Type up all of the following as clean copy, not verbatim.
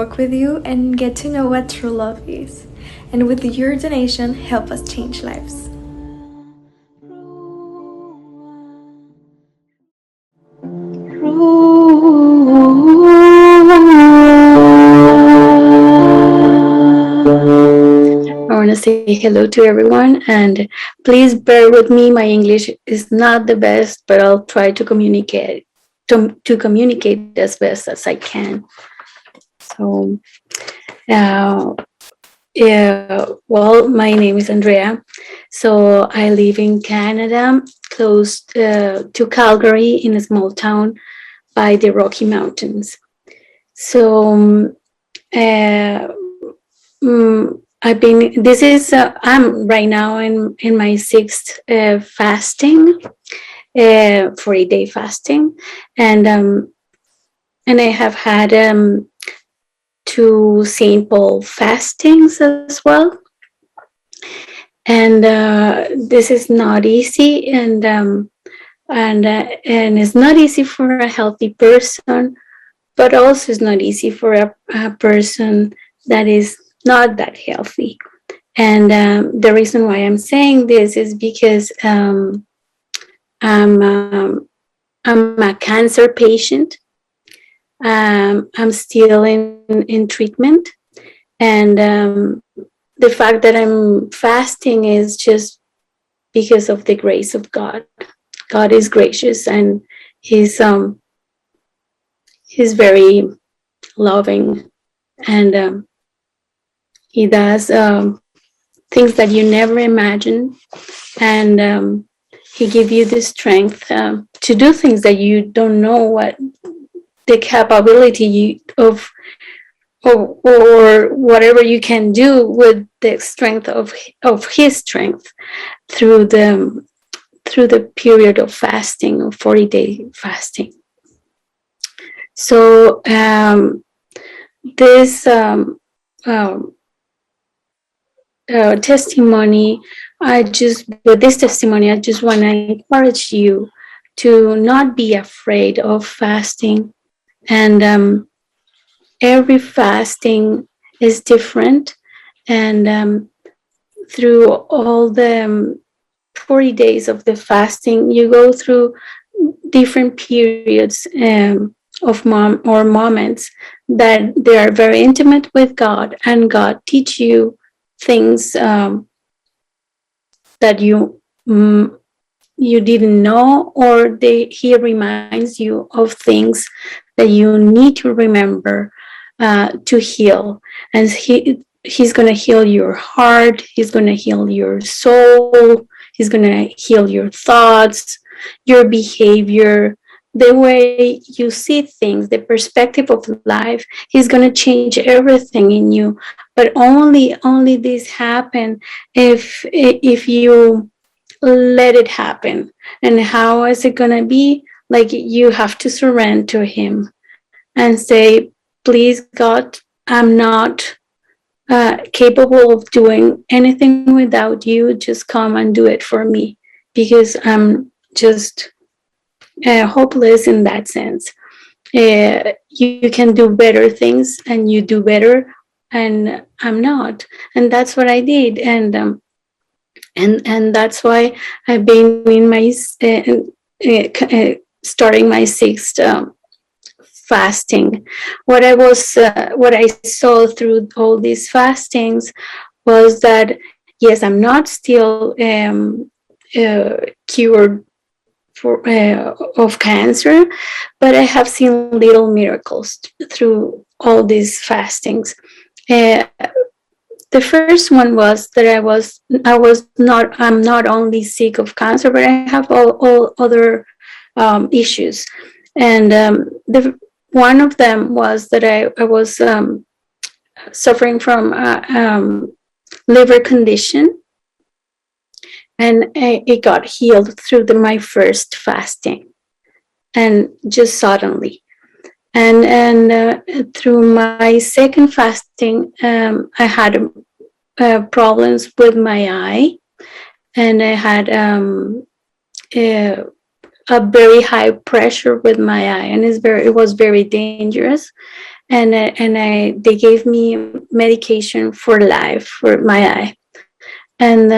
walk with you and get to know what true love is. And with your donation, help us change lives. I want to say hello to everyone, and please bear with me. My English is not the best, but I'll try to communicate as best as I can. So, well, my name is Andrea. So I live in Canada, close to Calgary, in a small town by the Rocky Mountains. So, I'm right now in my sixth fasting, 40-day fasting, and I have had 2 St. Paul fastings as well. And this is not easy, and it's not easy for a healthy person, but also it's not easy for a person that is not that healthy. And the reason why I'm saying this is because I'm a cancer patient. I'm still in treatment, and the fact that I'm fasting is just because of the grace of God. God is gracious, and He's very loving, and He does things that you never imagine, and He gives you the strength to do things that you don't know what the capability of or whatever you can do with the strength of His strength through the period of fasting, of 40-day fasting. So this testimony, with this testimony, I just want to encourage you to not be afraid of fasting. And every fasting is different. And through all the 40 days of the fasting, you go through different periods of moments that they are very intimate with God, and God teach you things that you didn't know, or He reminds you of things that you need to remember to heal. And He's going to heal your heart. He's going to heal your soul. He's going to heal your thoughts, your behavior, the way you see things, the perspective of life. He's going to change everything in you. But only this happen if you let it happen. And how is it going to be? Like, you have to surrender to Him and say, please, God, I'm not capable of doing anything without you. Just come and do it for me, because I'm just hopeless in that sense. You can do better things, and you do better, and I'm not. And that's what I did. And that's why I've been in my starting my sixth fasting. What I saw through all these fastings was that, yes, I'm not still cured of cancer, but I have seen little miracles through all these fastings. The first one was that I'm not only sick of cancer, but I have all other issues. And one of them was that I was suffering from liver condition, and it got healed through my first fasting, and just suddenly. And through my second fasting, I had problems with my eye, and I had a very high pressure with my eye, and it was very dangerous. and they gave me medication for life for my eye. And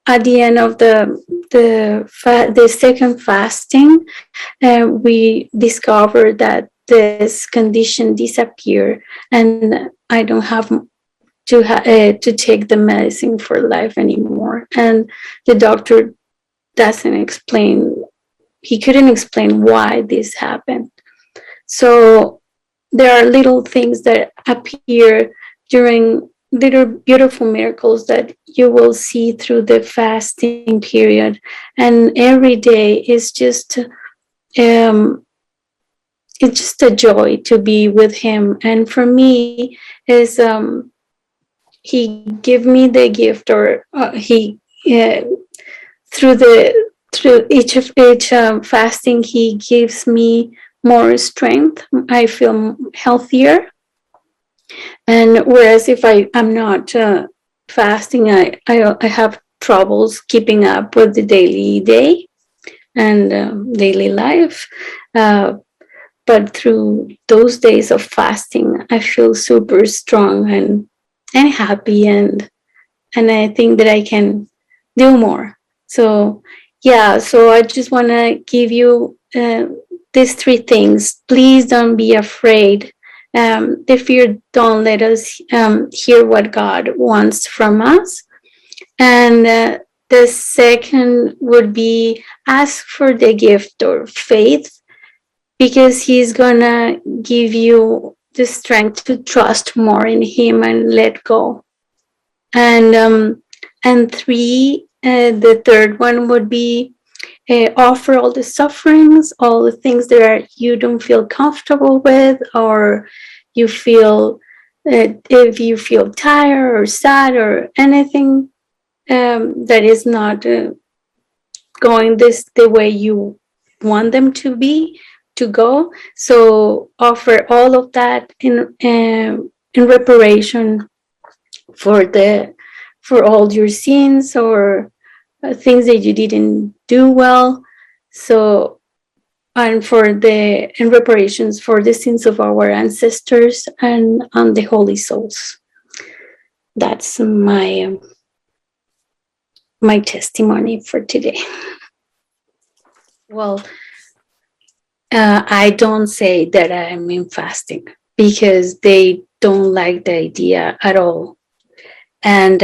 at the end of the second fasting, we discovered that this condition disappeared, and I don't have to take the medicine for life anymore. And the doctor doesn't explain. He couldn't explain why this happened. So there are little things that appear during little beautiful miracles that you will see through the fasting period, and every day is just it's just a joy to be with him. And for me is he gave me the gift, or he through each fasting, he gives me more strength. I feel healthier. And whereas if I'm not fasting, I have troubles keeping up with the daily day and daily life. But through those days of fasting, I feel super strong and happy, and I think that I can do more. So yeah, so I just want to give you these three things. Please don't be afraid. The fear, don't let us hear what God wants from us. And the second would be ask for the gift or faith, because he's gonna give you the strength to trust more in him and let go. And three, the third one would be offer all the sufferings, all the things that you don't feel comfortable with, or you feel if you feel tired or sad or anything that is not going the way you want them to go. So offer all of that in reparation for all your sins or things that you didn't do well. So, and in reparations for the sins of our ancestors and on the holy souls. That's my testimony for today. Well, I don't say that I'm in fasting because they don't like the idea at all. And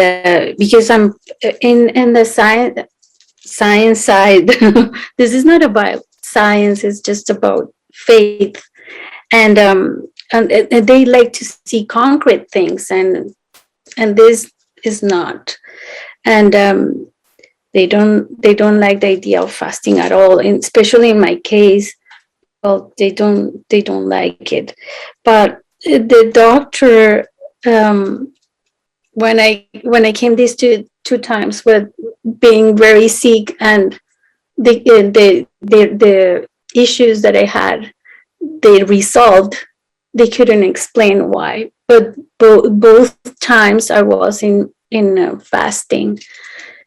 because I'm in the science side, this is not about science, it's just about faith. And they like to see concrete things, and this is not. And they don't like the idea of fasting at all, and especially in my case, well, they don't like it. But the doctor, when I came these two times with being very sick, and the issues that I had, they resolved. They couldn't explain why, but both times I was in fasting.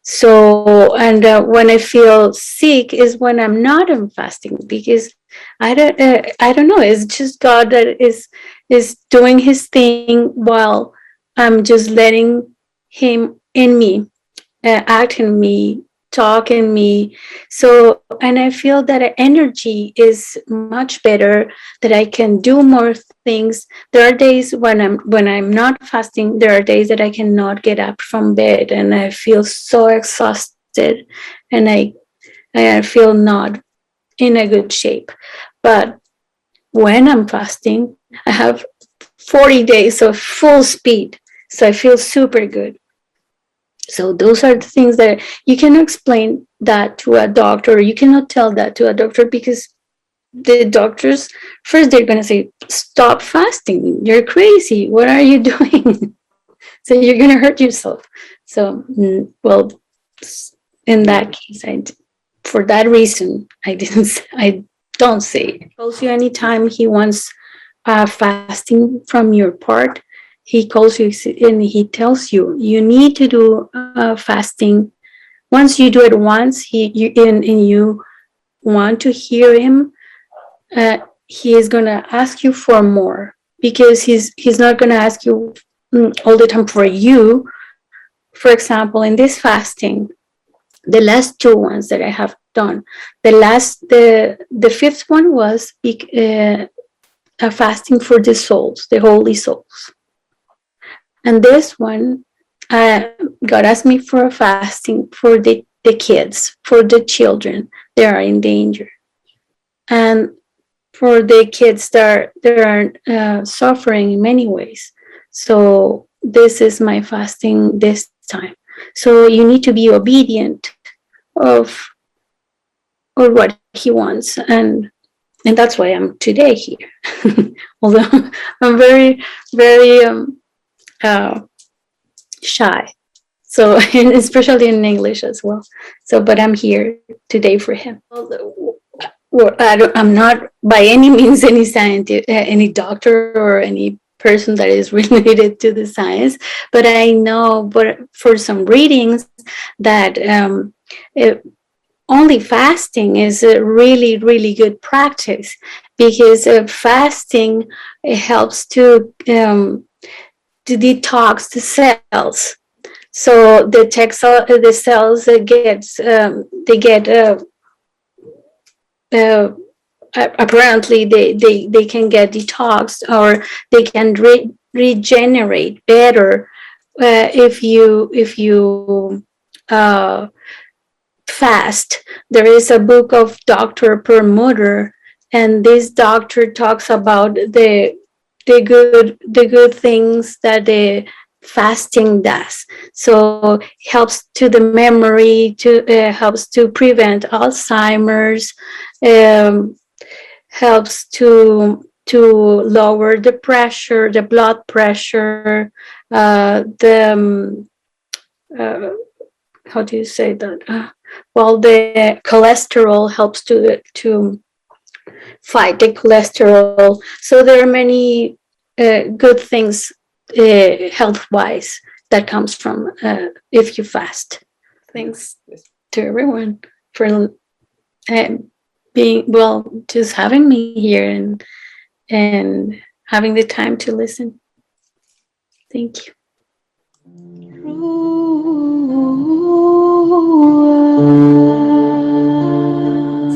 So, and when I feel sick is when I'm not in fasting, because I don't know. It's just God that is doing His thing while I'm just letting Him in me, act in me, talk in me. So, and I feel that energy is much better, that I can do more things. There are days when I'm not fasting, there are days that I cannot get up from bed and I feel so exhausted, and I feel not in a good shape. But when I'm fasting, I have 40 days of full speed, so I feel super good. So those are the things that you cannot explain that to a doctor. You cannot tell that to a doctor, because the doctors, first they're going to say, stop fasting. You're crazy. What are you doing? So you're going to hurt yourself. So, well, in that case, for that reason, I don't say it. He calls you anytime he wants fasting from your part. He calls you and he tells you, you need to do fasting. Once you do it once, and you want to hear him, he is gonna ask you for more, because he's not gonna ask you all the time for you. For example, in this fasting, the last two ones that I have done, the fifth one was a fasting for the souls, the holy souls. And this one, God asked me for a fasting for the kids, for the children that are in danger, and for the kids that are suffering in many ways. So this is my fasting this time. So you need to be obedient of what he wants, and that's why I'm today here. Although I'm very, very shy, so, and especially in English as well. So, but I'm here today for him. Well, I'm not by any means any scientist, any doctor, or any person that is related to the science, but I know, but for some readings, that only fasting is a really, really good practice, because fasting, it helps to detox the cells. So the cells apparently they can get detoxed, or they can regenerate better if you fast. There is a book of Dr. Perlmutter, and this doctor talks about the good things that the fasting does. So helps to the memory, to helps to prevent Alzheimer's, helps to lower the pressure, the blood pressure, how do you say that? Well, the cholesterol, helps to fight the cholesterol. So there are many good things health-wise that comes from if you fast. Thanks to everyone for just having me here and having the time to listen. Thank you.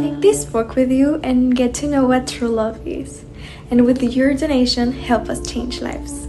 Take this book with you and get to know what true love is. And with your donation, help us change lives.